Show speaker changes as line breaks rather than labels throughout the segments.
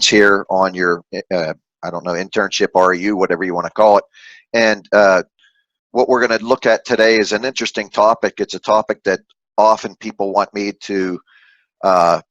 here on your, I don't know, internship, RU, whatever you want to call it. And what we're going to look at today is an interesting topic. It's a topic that often people want me to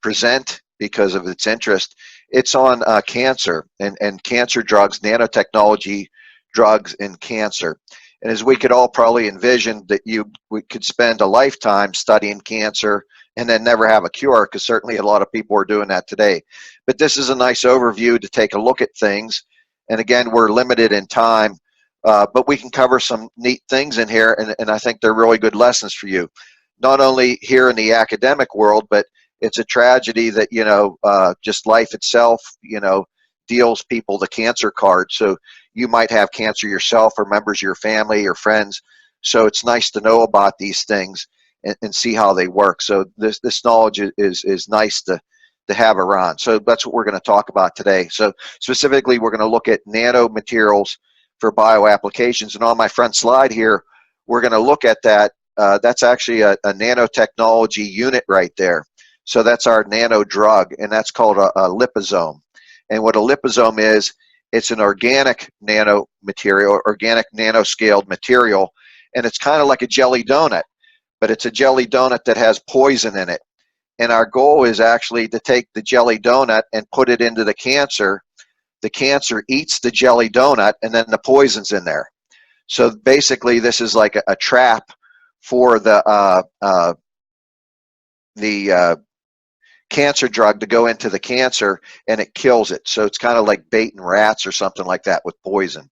present because of its interest. It's on cancer and cancer drugs, nanotechnology drugs in cancer. And as we could all probably envision that we could spend a lifetime studying cancer and then never have a cure, because certainly a lot of people are doing that today. But this is a nice overview to take a look at things. And again, we're limited in time, but we can cover some neat things in here, and I think they're really good lessons for you. Not only here in the academic world, but it's a tragedy that, you know, just life itself, you know, deals people the cancer card. So you might have cancer yourself or members of your family or friends. So it's nice to know about these things and see how they work. So this knowledge is nice to have around. So that's what we're going to talk about today. So specifically, we're going to look at nanomaterials for bioapplications. And on my front slide here, we're going to look at that. That's actually a nanotechnology unit right there. So that's our nano drug, and that's called a liposome. And what a liposome is, it's an organic nanomaterial, organic nanoscaled material, and it's kind of like a jelly donut, but it's a jelly donut that has poison in it. And our goal is actually to take the jelly donut and put it into the cancer. The cancer eats the jelly donut, and then the poison's in there. So basically, this is like a trap for the cancer drug to go into the cancer, and it kills it. So it's kind of like baiting rats or something like that with poison.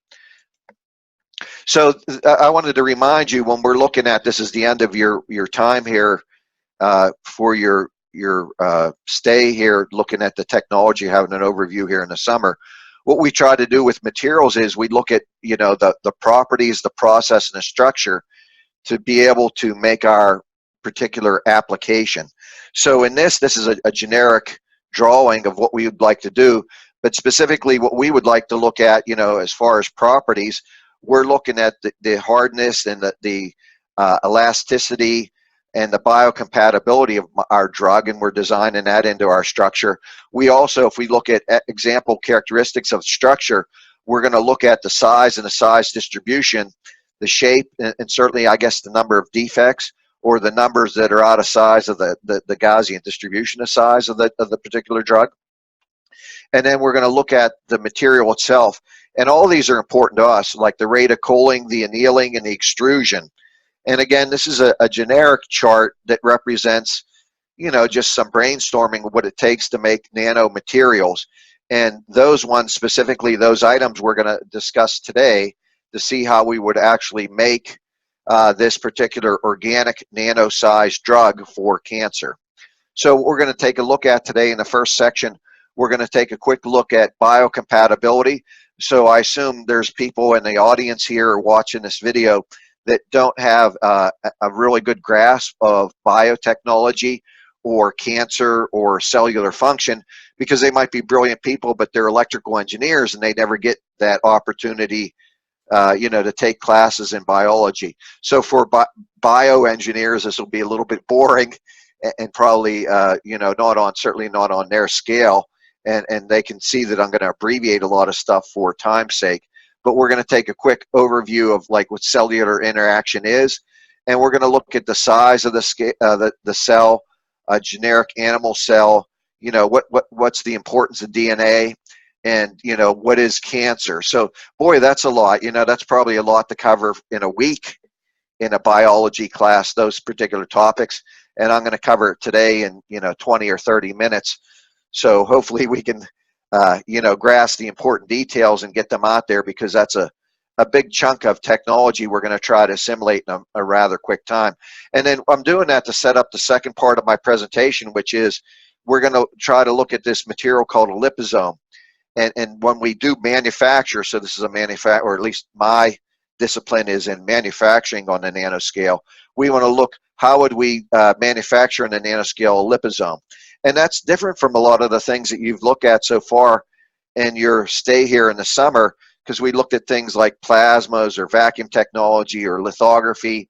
So I wanted to remind you, when we're looking at this is the end of your time here for your stay here, looking at the technology, having an overview here in the summer. What we try to do with materials is we look at, you know, the properties, the process, and the structure to be able to make our particular application. So in this is a generic drawing of what we would like to do, but specifically what we would like to look at, you know, as far as properties, we're looking at the hardness and the elasticity and the biocompatibility of our drug, and we're designing that into our structure. We also, if we look at example characteristics of structure, we're going to look at the size and the size distribution, the shape, and certainly, I guess, the number of defects, or the numbers that are out of size of the Gaussian distribution of size of the particular drug. And then we're going to look at the material itself. And all these are important to us, like the rate of cooling, the annealing, and the extrusion. And again, this is a generic chart that represents, you know, just some brainstorming of what it takes to make nanomaterials. And those ones, specifically those items we're going to discuss today to see how we would actually make this particular organic nano-sized drug for cancer. So what we're going to take a look at today in the first section, we're going to take a quick look at biocompatibility. So I assume there's people in the audience here watching this video that don't have a really good grasp of biotechnology or cancer or cellular function, because they might be brilliant people, but they're electrical engineers and they never get that opportunity you know, to take classes in biology. So for bioengineers, this will be a little bit boring and probably, you know, certainly not on their scale. And they can see that I'm going to abbreviate a lot of stuff for time's sake. But we're going to take a quick overview of like what cellular interaction is, and we're going to look at the size of the cell, a generic animal cell. You know, what's the importance of DNA, and you know, what is cancer. So boy, that's a lot. You know, that's probably a lot to cover in a week in a biology class, those particular topics. And I'm going to cover it today in, you know, 20 or 30 minutes. So hopefully we can you know, grasp the important details and get them out there, because that's a big chunk of technology we're going to try to assimilate in a rather quick time. And then I'm doing that to set up the second part of my presentation, which is we're going to try to look at this material called a liposome. And when we do manufacture, so this is a manufacture, or at least my discipline is in manufacturing on the nanoscale, we want to look, how would we manufacture in the nanoscale a liposome? And that's different from a lot of the things that you've looked at so far in your stay here in the summer, because we looked at things like plasmas or vacuum technology or lithography,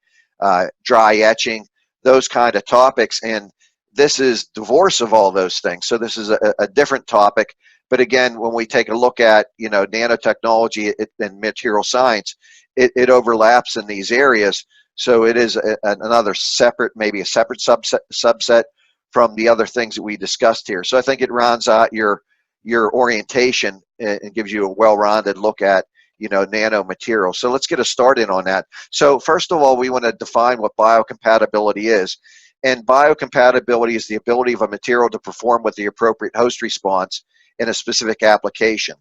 dry etching, those kind of topics. And this is divorce of all those things. So this is a different topic, But again, when we take a look at, you know, nanotechnology and material science, it overlaps in these areas. So it is another separate, maybe a separate subset from the other things that we discussed here. So I think it rounds out your orientation and gives you a well-rounded look at, you know, nanomaterials. So let's get a start in on that. So first of all, we want to define what biocompatibility is. And biocompatibility is the ability of a material to perform with the appropriate host response in a specific application.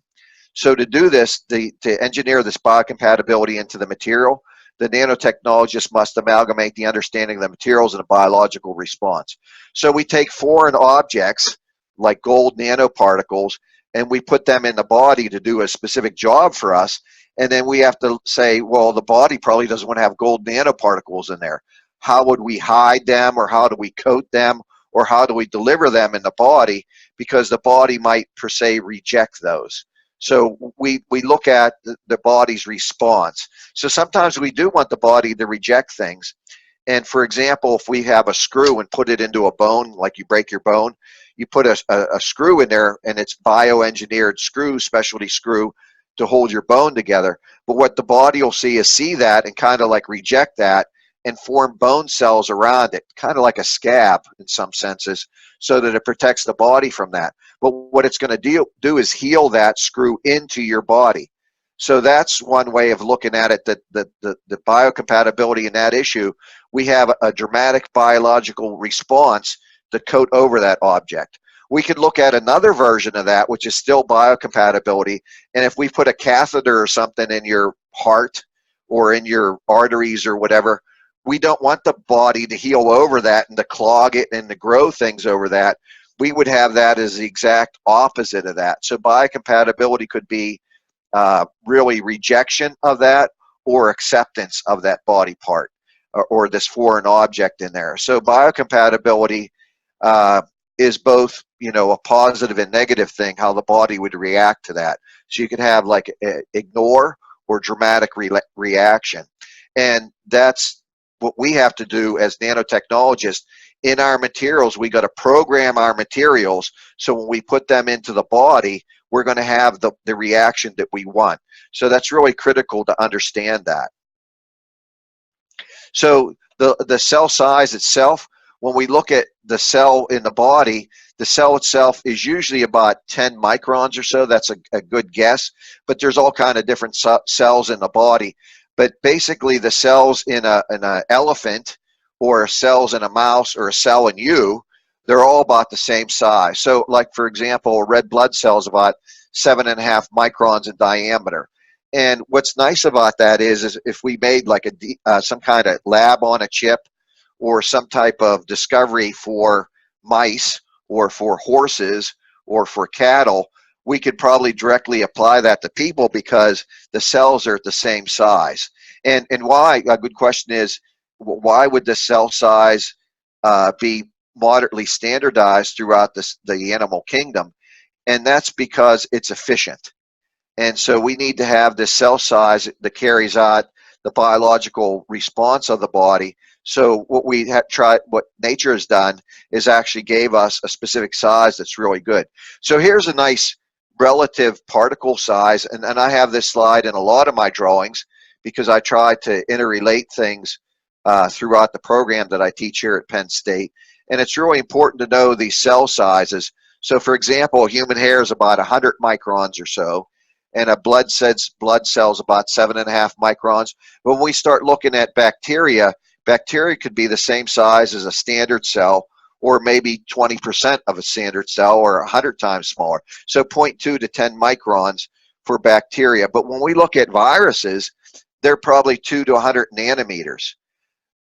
So to do this, to engineer this biocompatibility into the material, the nanotechnologist must amalgamate the understanding of the materials in a biological response. So we take foreign objects like gold nanoparticles and we put them in the body to do a specific job for us. And then we have to say, well, the body probably doesn't want to have gold nanoparticles in there. How would we hide them, or how do we coat them, or how do we deliver them in the body? Because the body might, per se, reject those. So we look at the body's response. So sometimes we do want the body to reject things. And for example, if we have a screw and put it into a bone, like you break your bone, you put a screw in there and it's bioengineered screw, specialty screw to hold your bone together. But what the body will see that and kind of like reject that and form bone cells around it, kind of like a scab in some senses, so that it protects the body from that. But what it's going to do is heal that screw into your body. So that's one way of looking at it, that the biocompatibility in that issue, we have a dramatic biological response to coat over that object. We could look at another version of that, which is still biocompatibility, and if we put a catheter or something in your heart or in your arteries or whatever, we don't want the body to heal over that and to clog it and to grow things over that. We would have that as the exact opposite of that. So biocompatibility could be really rejection of that or acceptance of that body part or this foreign object in there. So biocompatibility is both, you know, a positive and negative thing, how the body would react to that. So you can have like ignore or dramatic reaction. And that's what we have to do as nanotechnologists. In our materials, we got to program our materials so when we put them into the body, we're going to have the reaction that we want. So that's really critical to understand that. So the cell size itself, when we look at the cell in the body, the cell itself is usually about 10 microns or so. That's a good guess, but there's all kind of different cells in the body. But basically the cells in an elephant or cells in a mouse or a cell in you, they're all about the same size. So like, for example, a red blood cell is about 7.5 microns in diameter. And what's nice about that is if we made like some kind of lab on a chip or some type of discovery for mice or for horses or for cattle, we could probably directly apply that to people because the cells are at the same size. And why, a good question is, why would the cell size be moderately standardized throughout the animal kingdom? And that's because it's efficient. And so we need to have this cell size that carries out the biological response of the body. So what what nature has done is actually gave us a specific size that's really good. So here's a nice relative particle size, and I have this slide in a lot of my drawings because I try to interrelate things throughout the program that I teach here at Penn State. And it's really important to know these cell sizes. So for example, human hair is about 100 microns or so, and a blood cell's about 7.5 microns. When we start looking at bacteria, bacteria could be the same size as a standard cell, or maybe 20% of a standard cell, or 100 times smaller. So 0.2 to 10 microns for bacteria. But when we look at viruses, they're probably 2 to 100 nanometers.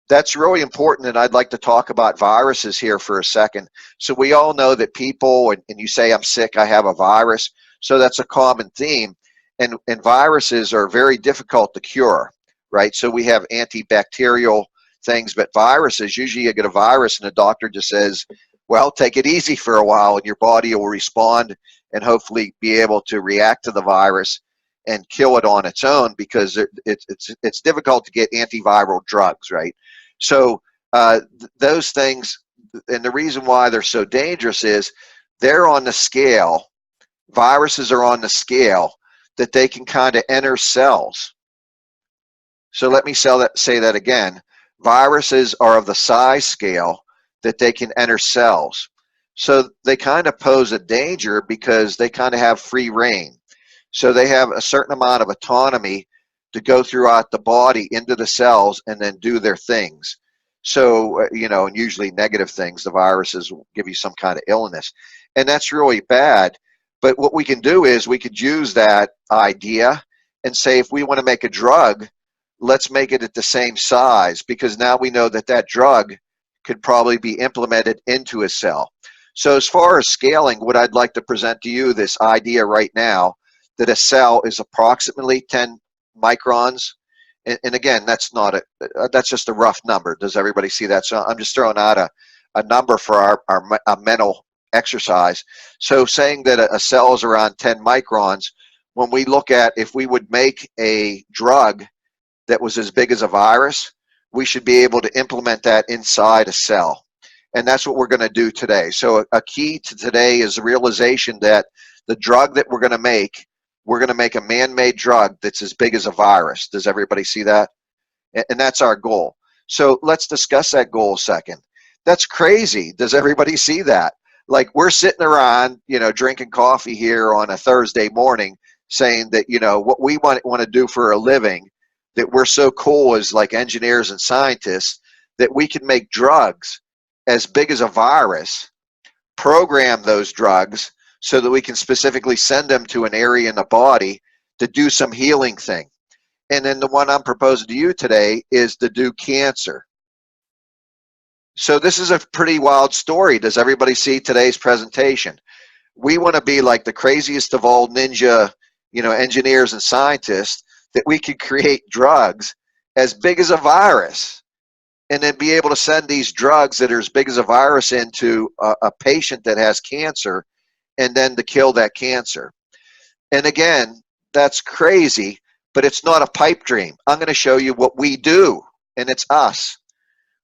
That's really important, and I'd like to talk about viruses here for a second. So we all know that people, and you say, I'm sick, I have a virus. So that's a common theme. And viruses are very difficult to cure, right? So we have antibacterial things, but viruses, usually you get a virus and the doctor just says, well, take it easy for a while and your body will respond and hopefully be able to react to the virus and kill it on its own, because it's difficult to get antiviral drugs, right? So those things, and the reason why they're so dangerous is they're on the scale Viruses are on the scale that they can kind of enter cells. So let me say that again. Viruses are of the size scale that they can enter cells. So they kind of pose a danger because they kind of have free reign. So they have a certain amount of autonomy to go throughout the body into the cells and then do their things. So, and usually negative things, the viruses will give you some kind of illness. And that's really bad. But what we can do is we could use that idea and say, if we want to make a drug, let's make it at the same size, because now we know that that drug could probably be implemented into a cell. So as far as scaling, what I'd like to present to you, this idea right now, that a cell is approximately 10 microns. And again, that's just a rough number. Does everybody see that? So I'm just throwing out a number for our mental exercise. So saying that a cell is around 10 microns, when we look at if we would make a drug that was as big as a virus, we should be able to implement that inside a cell. And that's what we're going to do today. So a key to today is the realization that the drug that we're going to make a man-made drug that's as big as a virus. Does everybody see that? And that's our goal. So let's discuss that goal a second. That's crazy. Does everybody see that? Like, we're sitting around, drinking coffee here on a Thursday morning saying that, what we want to do for a living, that we're so cool as like engineers and scientists that we can make drugs as big as a virus, program those drugs so that we can specifically send them to an area in the body to do some healing thing. And then the one I'm proposing to you today is to do cancer. So this is a pretty wild story. Does everybody see today's presentation? We want to be like the craziest of all ninja, engineers and scientists, that we could create drugs as big as a virus and then be able to send these drugs that are as big as a virus into a patient that has cancer and then to kill that cancer. And again, that's crazy, but it's not a pipe dream. I'm going to show you what we do, and it's us.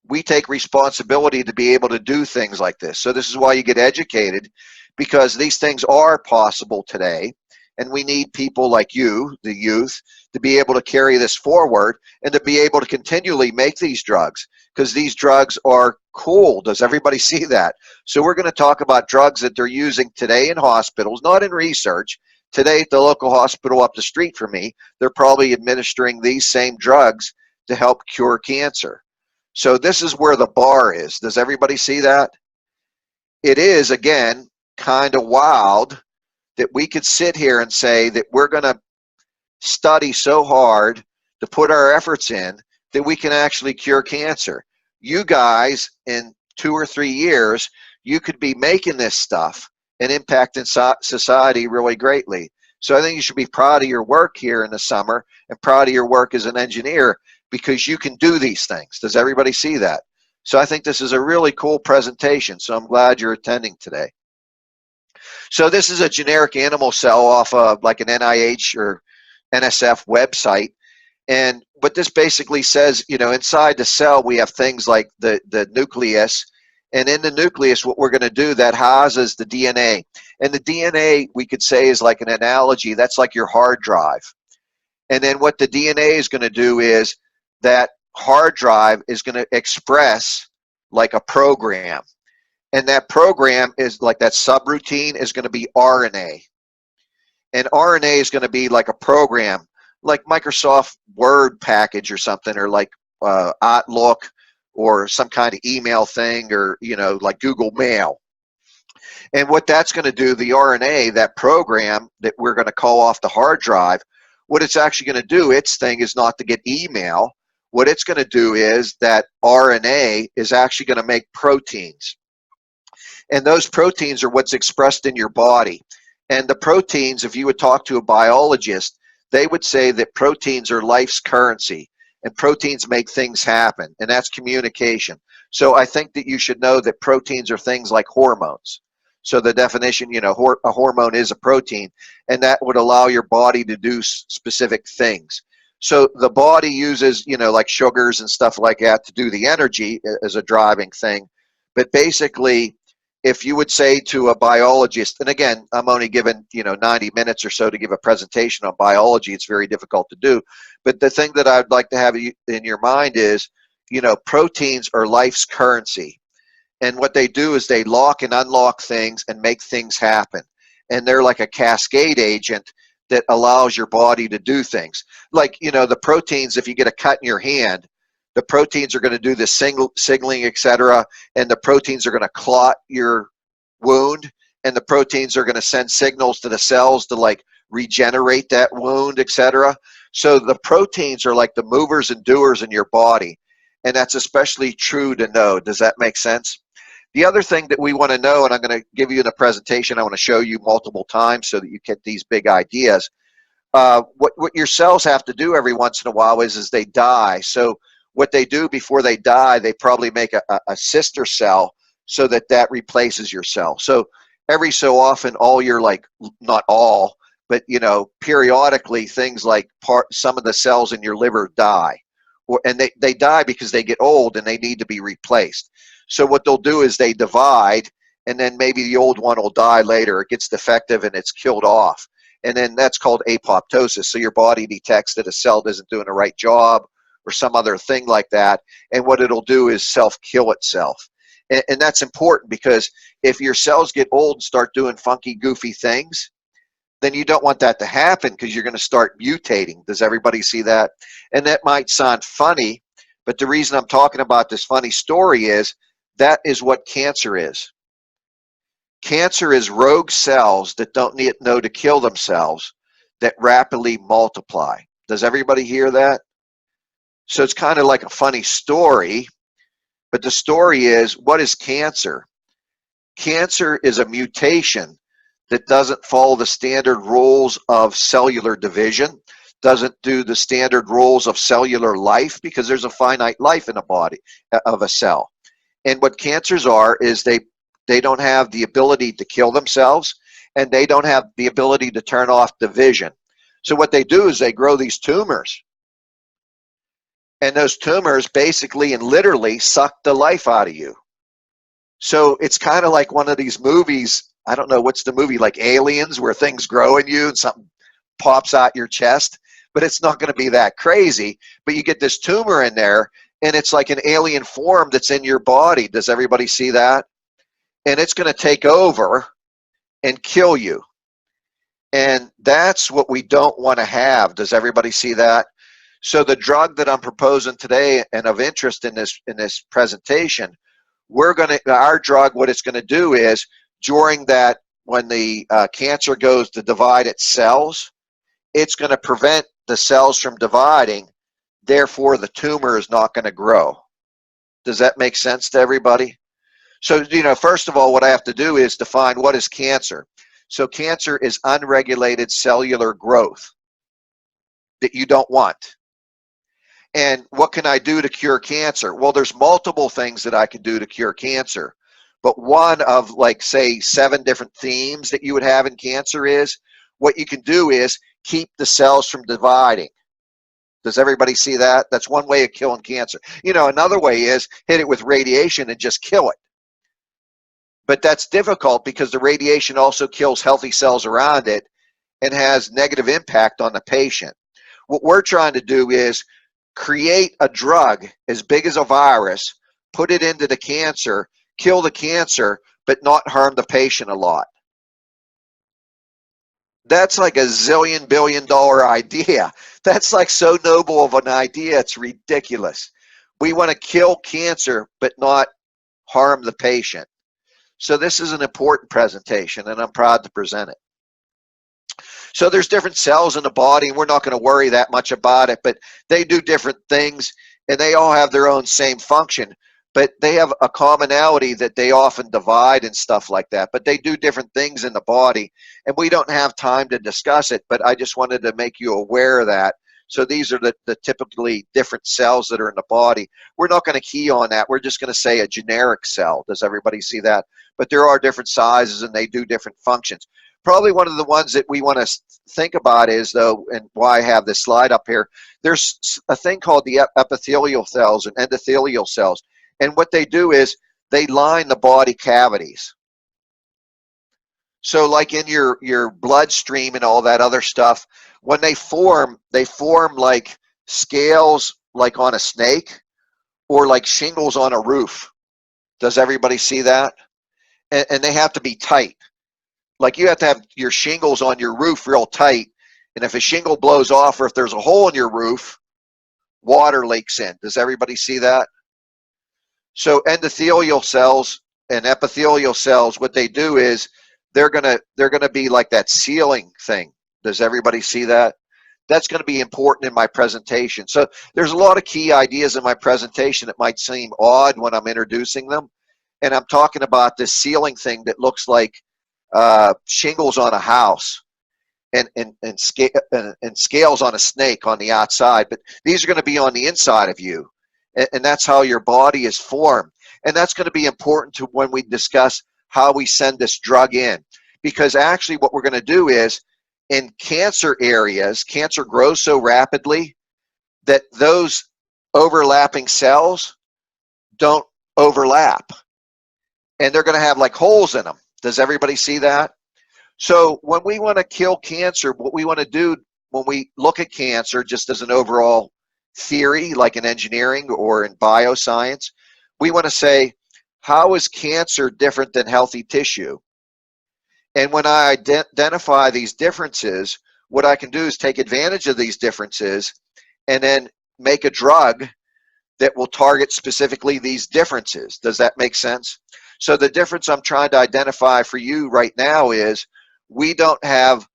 We take responsibility to be able to do things like this. So this is why you get educated, because these things are possible today, and we need people like you, the youth, to be able to carry this forward and to be able to continually make these drugs, because these drugs are cool. Does everybody see that? So we're going to talk about drugs that they're using today in hospitals, not in research. Today at the local hospital up the street from me, they're probably administering these same drugs to help cure cancer. So this is where the bar is. Does everybody see that? It is, again, kind of wild that we could sit here and say that we're going to study so hard to put our efforts in that we can actually cure cancer. You guys, in 2 or 3 years, you could be making this stuff and impacting society really greatly. So I think you should be proud of your work here in the summer and proud of your work as an engineer, because you can do these things. Does everybody see that? So I think this is a really cool presentation, so I'm glad you're attending today. So this is a generic animal cell off of like an NIH or NSF website. And what this basically says, inside the cell, we have things like the nucleus. And in the nucleus, what we're going to do, that houses the DNA. And the DNA, we could say, is like an analogy. That's like your hard drive. And then what the DNA is going to do is that hard drive is going to express like a program. And that program is like that subroutine is going to be RNA. And RNA is going to be like a program, like Microsoft Word package or something, or like Outlook, or some kind of email thing, or like Google Mail. And what that's going to do, the RNA, that program that we're going to call off the hard drive, what it's actually going to do, its thing is not to get email. What it's going to do is that RNA is actually going to make proteins. And those proteins are what's expressed in your body. And the proteins, if you would talk to a biologist, they would say that proteins are life's currency, and proteins make things happen, and that's communication. So I think that you should know that proteins are things like hormones. So the definition, a hormone is a protein, and that would allow your body to do specific things. So the body uses, like sugars and stuff like that to do the energy as a driving thing. But basically, if you would say to a biologist, and again, I'm only given 90 minutes or so to give a presentation on biology, it's very difficult to do, but the thing that I'd like to have in your mind is, proteins are life's currency. And what they do is they lock and unlock things and make things happen. And they're like a cascade agent that allows your body to do things. Like, the proteins, if you get a cut in your hand, the proteins are going to do this signaling, etc. And the proteins are going to clot your wound. And the proteins are going to send signals to the cells to like regenerate that wound, etc. So the proteins are like the movers and doers in your body. And that's especially true to know. Does that make sense? The other thing that we want to know, and I'm going to give you in the presentation, I want to show you multiple times so that you get these big ideas. What your cells have to do every once in a while is they die. So what they do before they die, they probably make a sister cell so that replaces your cell. So every so often, all your, like, not all, but periodically, things like some of the cells in your liver die. And they die because they get old and they need to be replaced. So what they'll do is they divide, and then maybe the old one will die later. It gets defective and it's killed off. And then that's called apoptosis. So your body detects that a cell isn't doing the right job or some other thing like that. And what it'll do is self-kill itself. And that's important, because if your cells get old and start doing funky, goofy things, then you don't want that to happen, because you're going to start mutating. Does everybody see that? And that might sound funny, but the reason I'm talking about this funny story is that is what cancer is. Cancer is rogue cells that don't know to kill themselves, that rapidly multiply. Does everybody hear that? So it's kind of like a funny story, but the story is, what is cancer? Cancer is a mutation that doesn't follow the standard rules of cellular division, doesn't do the standard rules of cellular life, because there's a finite life in a body of a cell. And what cancers are is they don't have the ability to kill themselves, and they don't have the ability to turn off division. So what they do is they grow these tumors. And those tumors basically and literally suck the life out of you. So it's kind of like one of these movies, I don't know, what's the movie, like Aliens, where things grow in you and something pops out your chest, but it's not going to be that crazy. But you get this tumor in there, and it's like an alien form that's in your body. Does everybody see that? And it's going to take over and kill you. And that's what we don't want to have. Does everybody see that? So the drug that I'm proposing today, and of interest in this presentation, our drug, what it's going to do is, during that, when the cancer goes to divide its cells, it's going to prevent the cells from dividing. Therefore, the tumor is not going to grow. Does that make sense to everybody? So, first of all, what I have to do is define what is cancer. So cancer is unregulated cellular growth that you don't want. And what can I do to cure cancer? Well, there's multiple things that I can do to cure cancer. But one of, like, say, 7 different themes that you would have in cancer is, what you can do is keep the cells from dividing. Does everybody see that? That's one way of killing cancer. Another way is hit it with radiation and just kill it. But that's difficult, because the radiation also kills healthy cells around it and has negative impact on the patient. What we're trying to do is create a drug as big as a virus, put it into the cancer, kill the cancer, but not harm the patient a lot. That's like a $1 billion idea. That's like so noble of an idea, it's ridiculous. We want to kill cancer, but not harm the patient. So this is an important presentation, and I'm proud to present it. So there's different cells in the body, and we're not going to worry that much about it, but they do different things, and they all have their own same function, but they have a commonality that they often divide and stuff like that, but they do different things in the body, and we don't have time to discuss it, but I just wanted to make you aware of that. So these are the typically different cells that are in the body. We're not going to key on that. We're just going to say a generic cell. Does everybody see that? But there are different sizes, and they do different functions. Probably one of the ones that we want to think about is, though, and why I have this slide up here, there's a thing called the epithelial cells and endothelial cells. And what they do is they line the body cavities. So like in your bloodstream and all that other stuff, when they form like scales like on a snake or like shingles on a roof. Does everybody see that? And they have to be tight. Like you have to have your shingles on your roof real tight. And if a shingle blows off or if there's a hole in your roof, water leaks in. Does everybody see that? So endothelial cells and epithelial cells, what they do is they're gonna be like that sealing thing. Does everybody see that? That's going to be important in my presentation. So there's a lot of key ideas in my presentation that might seem odd when I'm introducing them. And I'm talking about this sealing thing that looks like shingles on a house and scales on a snake on the outside. But these are going to be on the inside of you. And that's how your body is formed. And that's going to be important to when we discuss how we send this drug in. Because actually what we're going to do is, in cancer areas, cancer grows so rapidly that those overlapping cells don't overlap. And they're going to have like holes in them. Does everybody see that? So when we want to kill cancer, what we want to do when we look at cancer, just as an overall theory, like in engineering or in bioscience, we want to say, how is cancer different than healthy tissue? And when I identify these differences, what I can do is take advantage of these differences and then make a drug that will target specifically these differences. Does that make sense? So the difference I'm trying to identify for you right now is we don't have,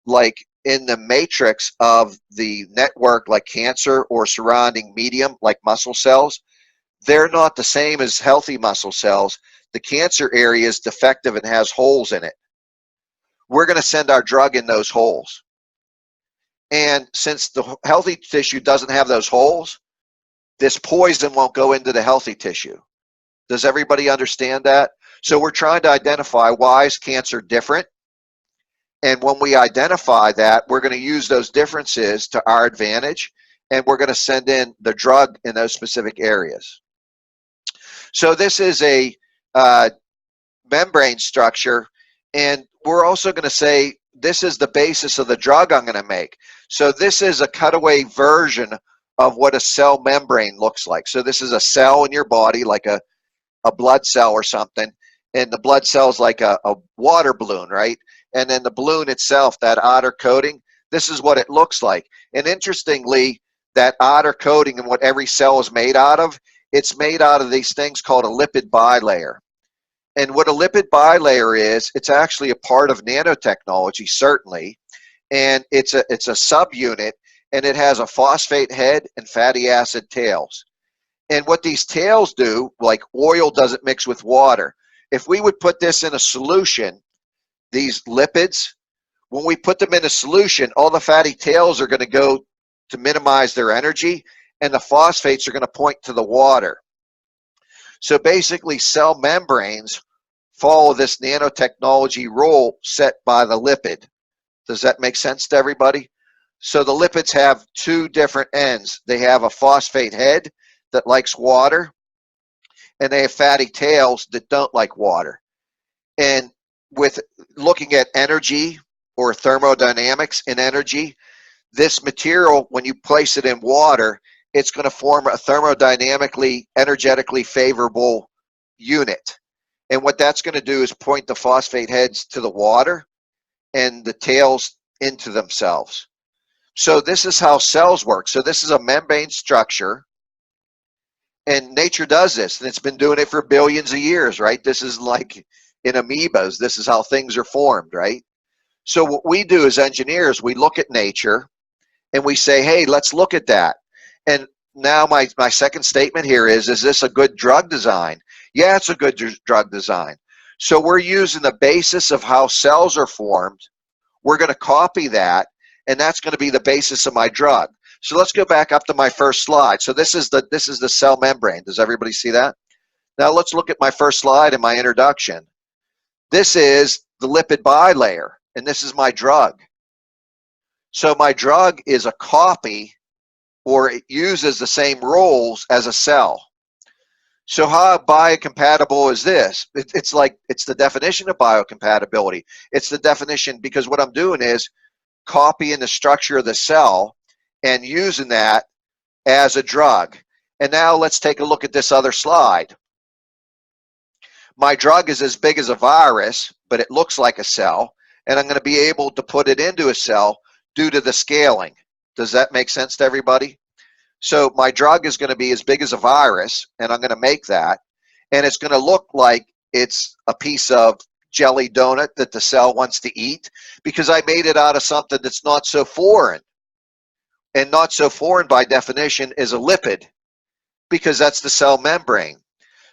like in the matrix of the network, like cancer or surrounding medium, like muscle cells, they're not the same as healthy muscle cells. The cancer area is defective and has holes in it. We're going to send our drug in those holes. And since the healthy tissue doesn't have those holes, this poison won't go into the healthy tissue. Does everybody understand that? So we're trying to identify why is cancer different. And when we identify that, we're going to use those differences to our advantage, and we're going to send in the drug in those specific areas. So this is a membrane structure, and we're also going to say this is the basis of the drug I'm going to make. So this is a cutaway version of what a cell membrane looks like. So this is a cell in your body, like a blood cell or something, and the blood cell is like a water balloon, right? And then the balloon itself, that outer coating, this is what it looks like. And interestingly, that outer coating and what every cell is made out of, it's made out of these things called a lipid bilayer. And what a lipid bilayer is, it's actually a part of nanotechnology, certainly, and it's a subunit, and it has a phosphate head and fatty acid tails. And what these tails do, like oil doesn't mix with water. If we would put this in a solution, these lipids, when we put them in a solution, all the fatty tails are going to go to minimize their energy, and the phosphates are going to point to the water. So basically, cell membranes follow this nanotechnology rule set by the lipid. Does that make sense to everybody? So the lipids have two different ends. They have a phosphate head that likes water, and they have fatty tails that don't like water. And with looking at energy or thermodynamics in energy, this material, when you place it in water, it's going to form a thermodynamically, energetically favorable unit. And what that's going to do is point the phosphate heads to the water and the tails into themselves. So this is how cells work. So this is a membrane structure, and nature does this, and it's been doing it for billions of years, right? This is like in amoebas. This is how things are formed, right? So what we do as engineers, we look at nature, and we say, hey, let's look at that. And now my second statement here is this a good drug design? Yeah, it's a good drug design. So we're using the basis of how cells are formed. We're going to copy that, and that's going to be the basis of my drug. So let's go back up to my first slide. So this is the cell membrane. Does everybody see that? Now let's look at my first slide in my introduction. This is the lipid bilayer, and this is my drug. So my drug is a copy, or it uses the same rules as a cell. So how biocompatible is this? It's like, it's the definition of biocompatibility. It's the definition, because what I'm doing is copying the structure of the cell and using that as a drug. And now let's take a look at this other slide. My drug is as big as a virus, but it looks like a cell, and I'm going to be able to put it into a cell due to the scaling. Does that make sense to everybody? So my drug is going to be as big as a virus, and I'm going to make that, and it's going to look like it's a piece of jelly donut that the cell wants to eat, because I made it out of something that's not so foreign. And not so foreign by definition is a lipid, because that's the cell membrane.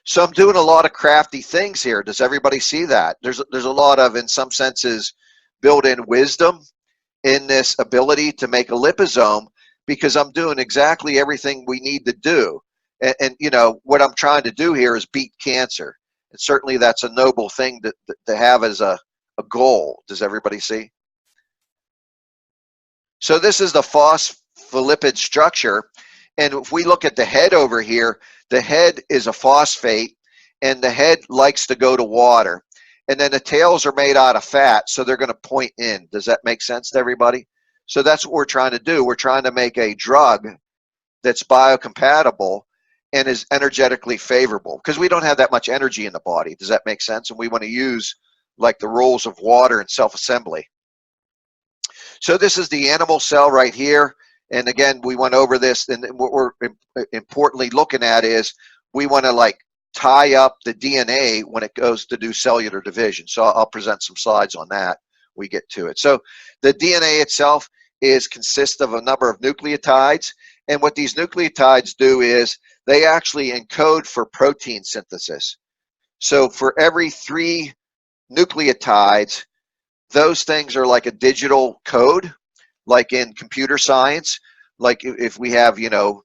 So I'm doing a lot of crafty things here. Does everybody see that? There's a lot of, in some senses, built-in wisdom in this ability to make a liposome, because I'm doing exactly everything we need to do. And you know, what I'm trying to do here is beat cancer. And certainly that's a noble thing to have as a goal. Does everybody see? So this is the phospholipid structure. And if we look at the head over here, the head is a phosphate, and the head likes to go to water. And then the tails are made out of fat, so they're going to point in. Does that make sense to everybody? So that's what we're trying to do. We're trying to make a drug that's biocompatible and is energetically favorable, because we don't have that much energy in the body. Does that make sense? And we want to use like the rules of water and self-assembly. So this is the animal cell right here. And again, we went over this, and what we're importantly looking at is we want to like tie up the DNA when it goes to do cellular division. So I'll present some slides on that when we get to it. So the DNA itself consists of a number of nucleotides, and what these nucleotides do is they actually encode for protein synthesis. So for every 3 nucleotides, those things are like a digital code, like in computer science. Like if we have, you know,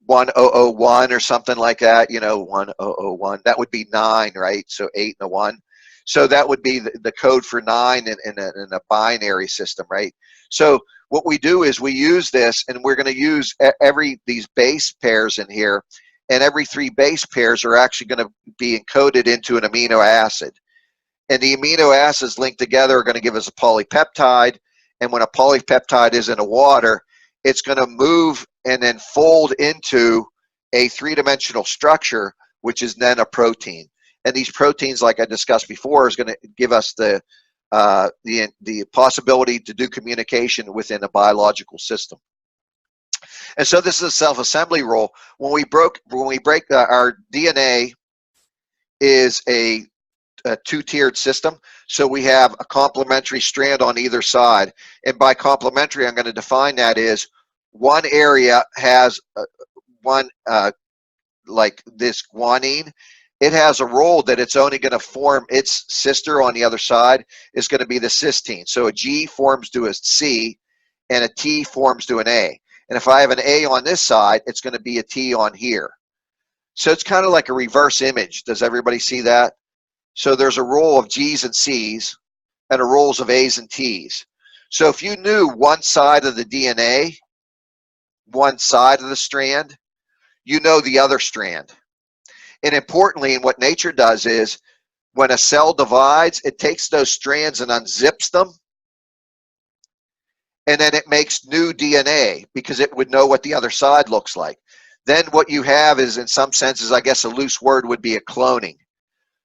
1001 or something like that, you know, 1001, that would be 9, right? So 8 and a 1. So that would be the code for 9 in a binary system, right? So what we do is we use this, and we're going to use these base pairs in here, and every 3 base pairs are actually going to be encoded into an amino acid. And the amino acids linked together are going to give us a polypeptide. And when a polypeptide is in a water, it's going to move and then fold into a 3-dimensional structure, which is then a protein. And these proteins, like I discussed before, is going to give us the possibility to do communication within a biological system. And so this is a self-assembly rule. When we break our DNA is a 2-tiered system. So we have a complementary strand on either side. And by complementary, I'm going to define that as one area has like this guanine. It has a role that it's only going to form its sister on the other side is going to be the cysteine. So a G forms to a C, and a T forms to an A. And if I have an A on this side, it's going to be a T on here. So it's kind of like a reverse image. Does everybody see that? So there's a role of G's and C's and a roles of A's and T's. So if you knew one side of the DNA, one side of the strand, you know the other strand. And importantly, what nature does is when a cell divides, it takes those strands and unzips them, and then it makes new DNA because it would know what the other side looks like. Then what you have is, in some senses, I guess a loose word would be a cloning.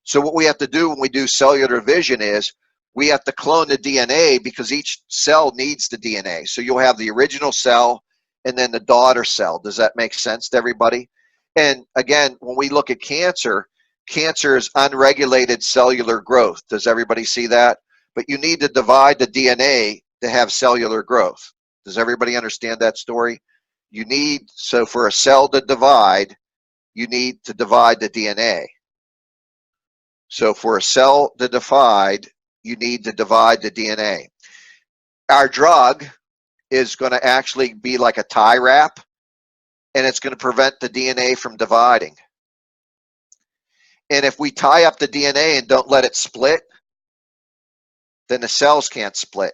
So what we have to do when we do cellular division is we have to clone the DNA, because each cell needs the DNA. So you'll have the original cell and then the daughter cell. Does that make sense to everybody? And again, when we look at cancer, cancer is unregulated cellular growth. Does everybody see that? But you need to divide the DNA to have cellular growth. Does everybody understand that story? So for a cell to divide, you need to divide the DNA. So for a cell to divide, you need to divide the DNA. Our drug is going to actually be like a tie wrap, and it's going to prevent the DNA from dividing. And if we tie up the DNA and don't let it split, then the cells can't split.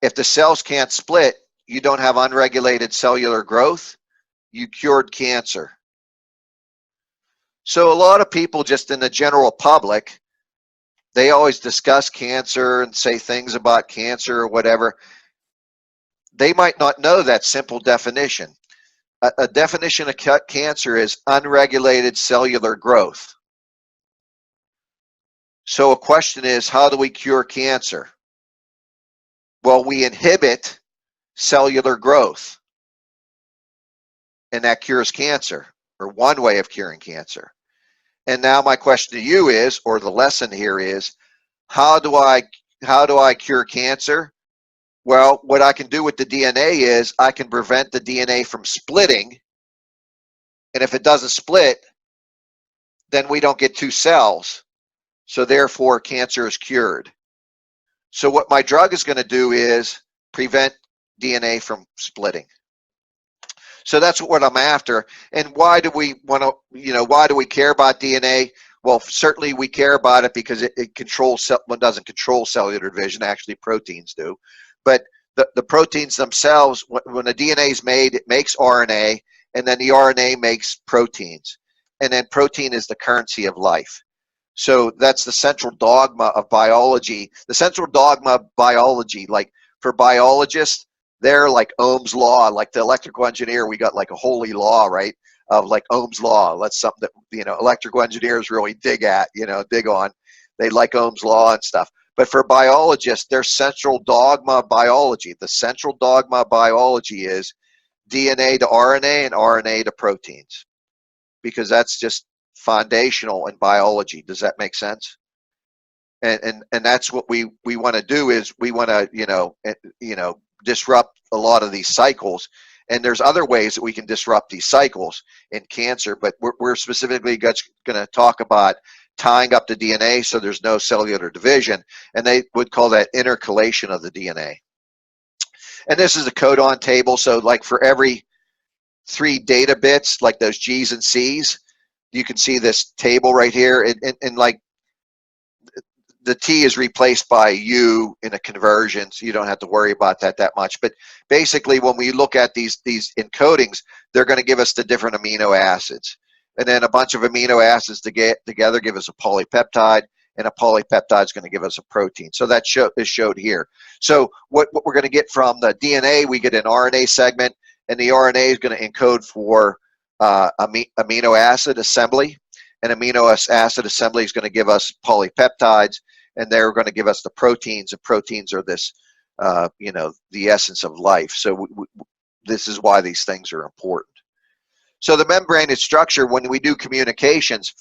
If the cells can't split, you don't have unregulated cellular growth, you cured cancer. So a lot of people just in the general public, they always discuss cancer and say things about cancer or whatever. They might not know that simple definition. A definition of cancer is unregulated cellular growth. So a question is, how do we cure cancer? Well, we inhibit cellular growth, and that cures cancer, or one way of curing cancer. And now my question to you is, or the lesson here is, how do I cure cancer? Well, what I can do with the DNA is I can prevent the DNA from splitting, and if it doesn't split, then we don't get two cells, so therefore cancer is cured. So what my drug is going to do is prevent DNA from splitting. So that's what I'm after. And why do we want to, why do we care about DNA? Well, certainly we care about it because it controls, well, it doesn't control cellular division, actually proteins do. But the proteins themselves, when the DNA is made, it makes RNA, and then the RNA makes proteins. And then protein is the currency of life. So that's the central dogma of biology. The central dogma of biology, like for biologists, they're like Ohm's law. Like the electrical engineer, we got like a holy law, right? Of like Ohm's law. That's something that, electrical engineers really dig on. They like Ohm's law and stuff. But for biologists, their central dogma of biology, the central dogma of biology is DNA to RNA and RNA to proteins, because that's just foundational in biology. Does that make sense? And that's what we want to do, is we want to disrupt a lot of these cycles. And there's other ways that we can disrupt these cycles in cancer, but we're specifically going to talk about tying up the DNA so there's no cellular division, and they would call that intercalation of the DNA. And this is a codon table. So like for every 3 data bits, like those G's and C's, you can see this table right here, and like the T is replaced by U in a conversion, so you don't have to worry about that much. But basically, when we look at these encodings, they're going to give us the different amino acids, and then a bunch of amino acids together give us a polypeptide, and a polypeptide is going to give us a protein. So that is showed here. So what we're going to get from the DNA, we get an RNA segment, and the RNA is going to encode for amino acid assembly, and amino acid assembly is going to give us polypeptides, and they're going to give us the proteins, and proteins are this, the essence of life. So this is why these things are important. So the membrane structure, when we do communications,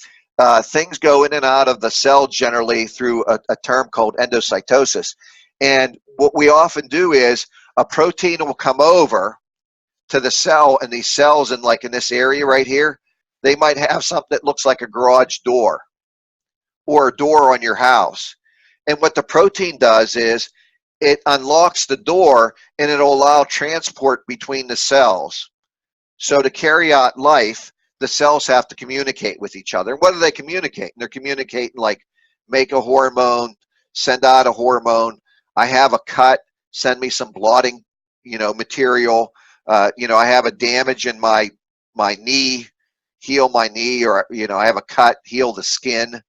things go in and out of the cell generally through a term called endocytosis. And what we often do is a protein will come over to the cell, and these cells in this area right here, they might have something that looks like a garage door or a door on your house. And what the protein does is it unlocks the door, and it'll allow transport between the cells. So to carry out life, the cells have to communicate with each other. What do they communicate? They're communicating like make a hormone, send out a hormone. I have a cut, send me some blotting, material. I have a damage in my knee, heal my knee, or I have a cut, heal the skin.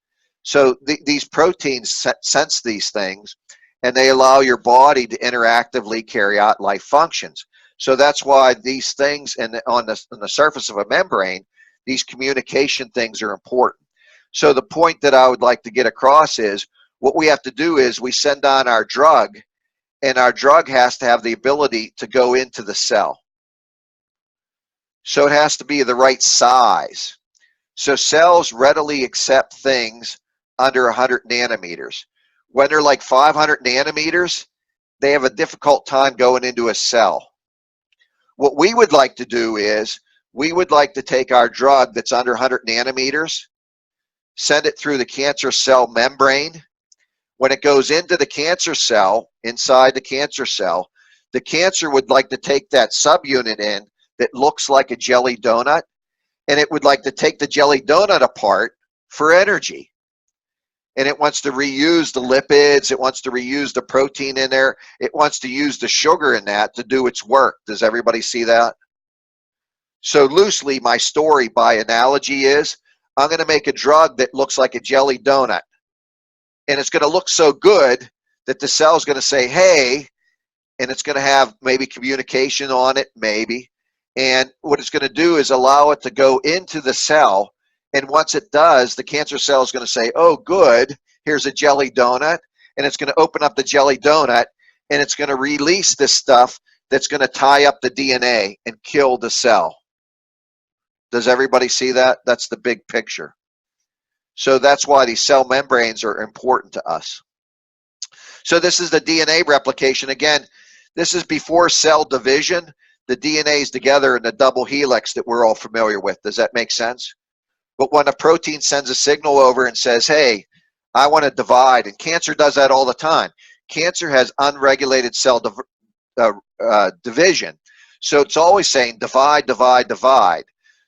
So these proteins sense these things, and they allow your body to interactively carry out life functions. So that's why these things on the surface of a membrane, these communication things are important. So the point that I would like to get across is what we have to do is we send on our drug, and our drug has to have the ability to go into the cell. So it has to be the right size. So cells readily accept things under 100 nanometers. When they're like 500 nanometers, they have a difficult time going into a cell. What we would like to do is we would like to take our drug that's under 100 nanometers, send it through the cancer cell membrane. When it goes into the cancer cell, inside the cancer would like to take that subunit in that looks like a jelly donut, and it would like to take the jelly donut apart for energy. And it wants to reuse the lipids, it wants to reuse the protein in there, it wants to use the sugar in that to do its work. Does everybody see that? So loosely, my story by analogy is I'm going to make a drug that looks like a jelly donut. And it's going to look so good that the cell is going to say, hey, and it's going to have maybe communication on it, maybe. And what it's going to do is allow it to go into the cell. And once it does, the cancer cell is going to say, oh, good, here's a jelly donut. And it's going to open up the jelly donut, and it's going to release this stuff that's going to tie up the DNA and kill the cell. Does everybody see that? That's the big picture. So that's why these cell membranes are important to us. So this is the DNA replication. Again, this is before cell division. The DNA is together in the double helix that we're all familiar with. Does that make sense? But when a protein sends a signal over and says, hey, I want to divide, and cancer does that all the time. Cancer has unregulated cell division. So it's always saying divide, divide, divide.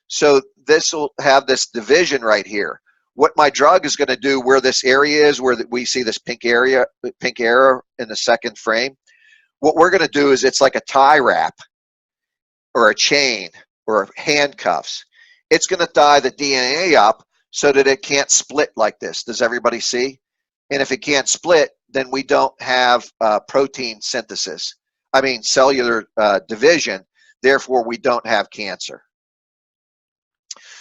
So this will have this division right here. What my drug is going to do, where this area is, where we see this pink arrow in the second frame, what we're going to do is it's like a tie wrap or a chain or handcuffs. It's going to tie the DNA up so that it can't split like this. Does everybody see? And if it can't split, then we don't have protein synthesis. I mean, cellular division. Therefore, we don't have cancer.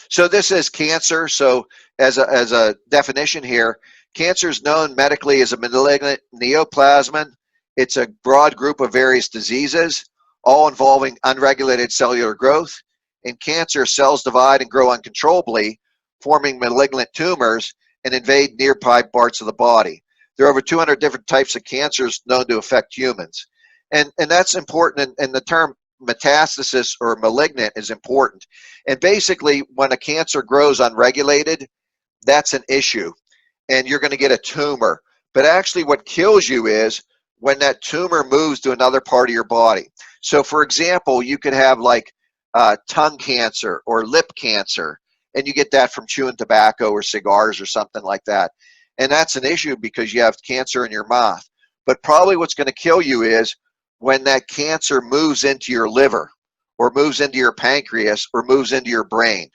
So this is cancer. So as a definition here, cancer is known medically as a malignant neoplasm. It's a broad group of various diseases, all involving unregulated cellular growth. In cancer, cells divide and grow uncontrollably, forming malignant tumors and invade nearby parts of the body. There are over 200 different types of cancers known to affect humans. And that's important, and the term metastasis or malignant is important. And basically, when a cancer grows unregulated, that's an issue, and you're going to get a tumor. But actually what kills you is when that tumor moves to another part of your body. So for example, you could have like tongue cancer or lip cancer, and you get that from chewing tobacco or cigars or something like that. And that's an issue because you have cancer in your mouth. But probably what's going to kill you is when that cancer moves into your liver or moves into your pancreas or moves into your brain.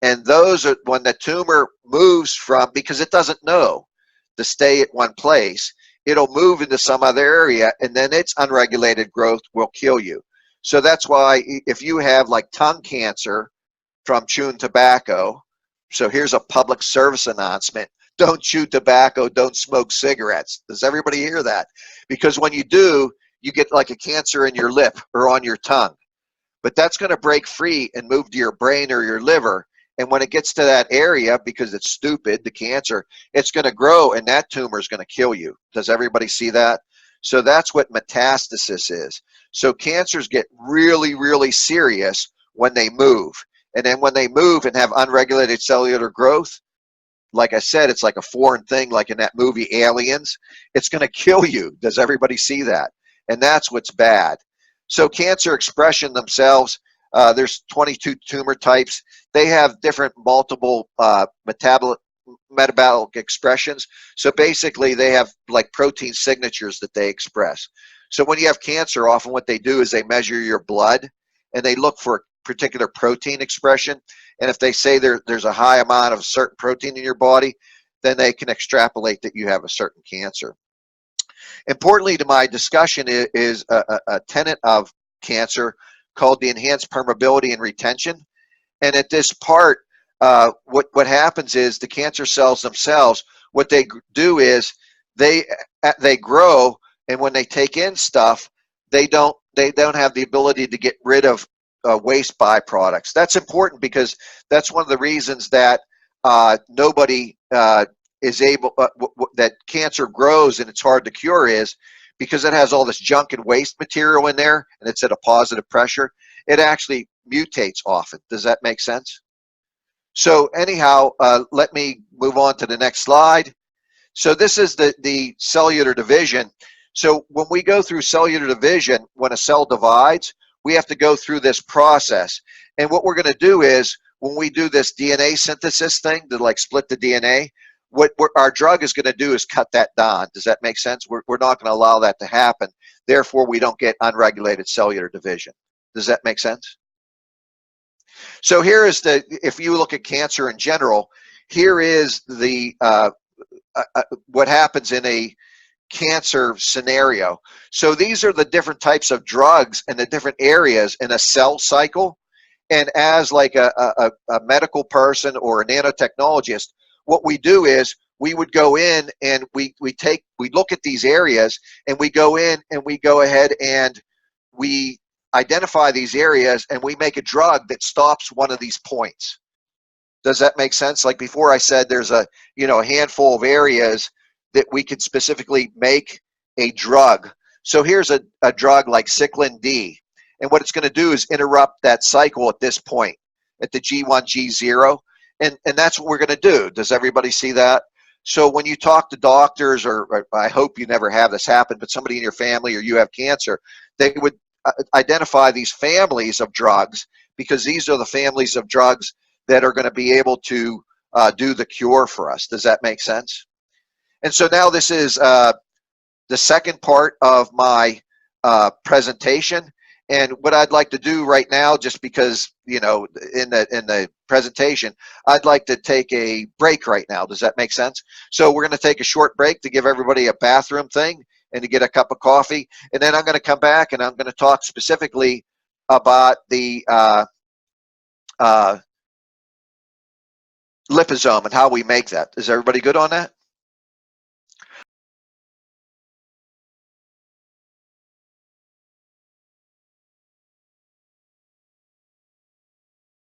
And those are when the tumor moves from, because it doesn't know to stay at one place, it'll move into some other area, and then its unregulated growth will kill you. So that's why if you have like tongue cancer from chewing tobacco, so here's a public service announcement: don't chew tobacco, don't smoke cigarettes. Does everybody hear that? Because when you do, you get like a cancer in your lip or on your tongue. But that's going to break free and move to your brain or your liver. And when it gets to that area, because it's stupid, the cancer, it's going to grow, and that tumor is going to kill you. Does everybody see that? So that's what metastasis is. So cancers get really, really serious when they move. And then when they move and have unregulated cellular growth, like I said, it's like a foreign thing, like in that movie Aliens. It's going to kill you. Does everybody see that? And that's what's bad. So cancer expression themselves, there's 22 tumor types. They have different multiple metabolic expressions. So basically they have like protein signatures that they express. So when you have cancer, often what they do is they measure your blood and they look for a particular protein expression. And if they say there's a high amount of a certain protein in your body, then they can extrapolate that you have a certain cancer. Importantly to my discussion is a tenet of cancer called the enhanced permeability and retention. And at this part, what happens is the cancer cells themselves, what they do is they grow, and when they take in stuff, they don't have the ability to get rid of waste byproducts. That's important because that's one of the reasons that nobody is able, that cancer grows and it's hard to cure, is because it has all this junk and waste material in there, and it's at a positive pressure. It actually mutates often. Does that make sense? So anyhow, let me move on to the next slide. So this is the cellular division. So when we go through cellular division, when a cell divides, we have to go through this process. And what we're going to do is, when we do this DNA synthesis thing to like split the DNA, what our drug is going to do is cut that down. Does that make sense? We're not going to allow that to happen. Therefore, we don't get unregulated cellular division. Does that make sense? So here is the, if you look at cancer in general, here is the what happens in a cancer scenario. So these are the different types of drugs and the different areas in a cell cycle. And as like a medical person or a nanotechnologist, what we do is we would go in and we look at these areas, and we go in and we go ahead and we identify these areas, and we make a drug that stops one of these points. Does that make sense? Like before I said, there's a handful of areas that we could specifically make a drug. So here's a drug like cyclin D. And what it's going to do is interrupt that cycle at this point, at the G1, G0. And that's what we're going to do. Does everybody see that? So when you talk to doctors, or I hope you never have this happen, but somebody in your family or you have cancer, they would identify these families of drugs, because these are the families of drugs that are going to be able to do the cure for us. Does that make sense? And so now this is the second part of my presentation. And what I'd like to do right now, just because, in the presentation, I'd like to take a break right now. Does that make sense? So we're going to take a short break to give everybody a bathroom thing and to get a cup of coffee. And then I'm going to come back and I'm going to talk specifically about the liposome and how we make that. Is everybody good on that?